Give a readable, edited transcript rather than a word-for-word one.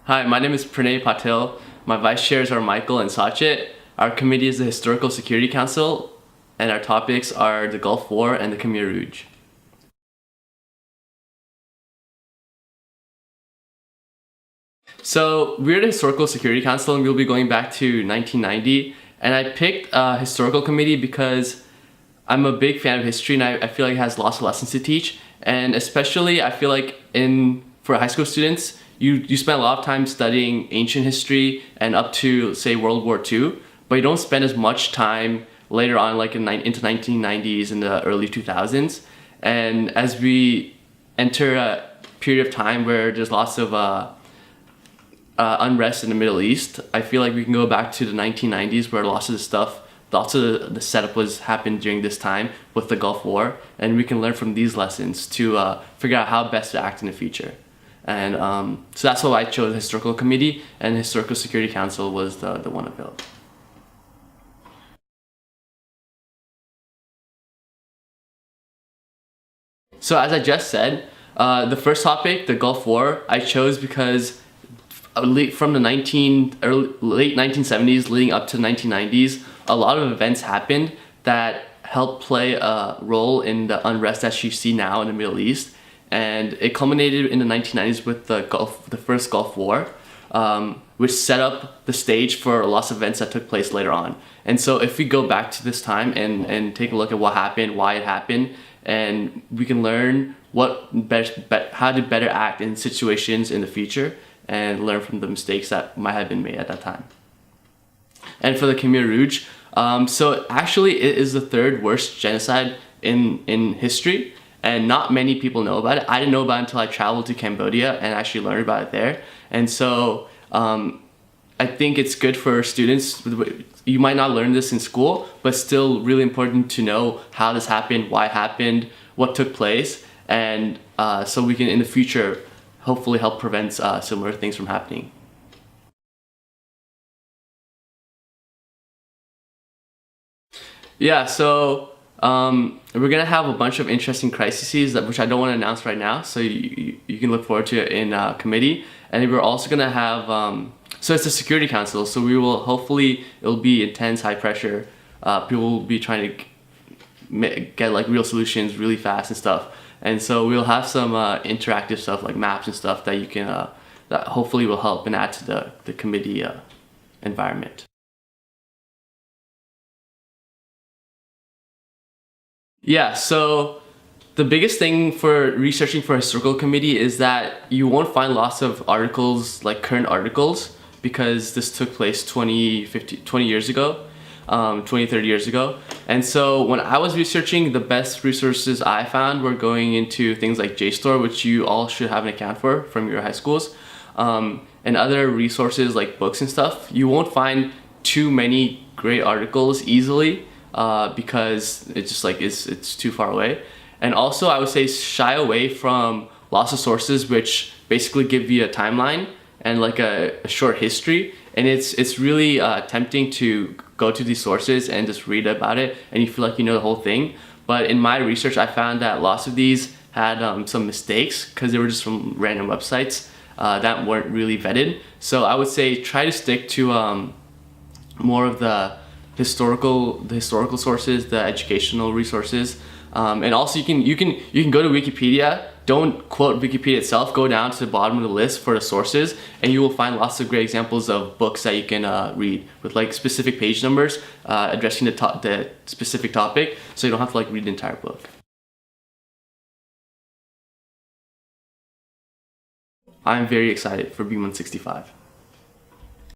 Hi, my name is Pranay Patil. My vice chairs are Michael and Sachin. Our committee is the Historical Security Council, and our topics are the Gulf War and the Khmer Rouge. So we're the Historical Security Council, and we'll be going back to 1990. And I picked a historical committee because I'm a big fan of history, and I feel like it has lots of lessons to teach. And especially, I feel like for high school students, you spend a lot of time studying ancient history and up to, say, World War II, but you don't spend as much time later on, like into 1990s and the early 2000s. And as we enter a period of time where there's lots of unrest in the Middle East, I feel like we can go back to the 1990s where lots of the setup happened during this time with the Gulf War, and we can learn from these lessons to figure out how best to act in the future. And so that's why I chose the Historical Committee, and the Historical Security Council was the one available. So as I just said, the first topic, the Gulf War, I chose because from the late 1970s leading up to the 1990s, a lot of events happened that helped play a role in the unrest that you see now in the Middle East. And it culminated in the 1990s with the first Gulf War, which set up the stage for lots of events that took place later on. And so if we go back to this time and take a look at what happened, why it happened, and we can learn how to better act in situations in the future and learn from the mistakes that might have been made at that time. And for the Khmer Rouge, so actually it is the third worst genocide in history, and not many people know about it. I didn't know about it until I traveled to Cambodia and actually learned about it there. And so I think it's good for students. You might not learn this in school, but still really important to know how this happened, why it happened, what took place, and so we can in the future hopefully help prevent similar things from happening. Yeah, so we're gonna have a bunch of interesting crises which I don't want to announce right now, so you can look forward to it in committee. And we're also gonna have so it's a Security Council, so we will hopefully it'll be intense, high pressure. People will be trying to get like real solutions really fast and stuff. And so we'll have some interactive stuff like maps and stuff that you can that hopefully will help and add to the committee environment. Yeah, so the biggest thing for researching for a historical committee is that you won't find lots of articles, like current articles, because this took place 20 years ago, 20, 30 years ago. And so when I was researching, the best resources I found were going into things like JSTOR, which you all should have an account for from your high schools, and other resources like books and stuff. You won't find too many great articles easily, because it's just like it's too far away. And also I would say shy away from lots of sources which basically give you a timeline and like a short history, and it's really tempting to go to these sources and just read about it and you feel like you know the whole thing. But in my research I found that lots of these had some mistakes because they were just from random websites that weren't really vetted. So I would say try to stick to more of the historical sources, the educational resources, and also you can go to Wikipedia. Don't quote Wikipedia itself. Go down to the bottom of the list for the sources, and you will find lots of great examples of books that you can read with like specific page numbers addressing the specific topic, so you don't have to like read the entire book. I'm very excited for Bmun 65.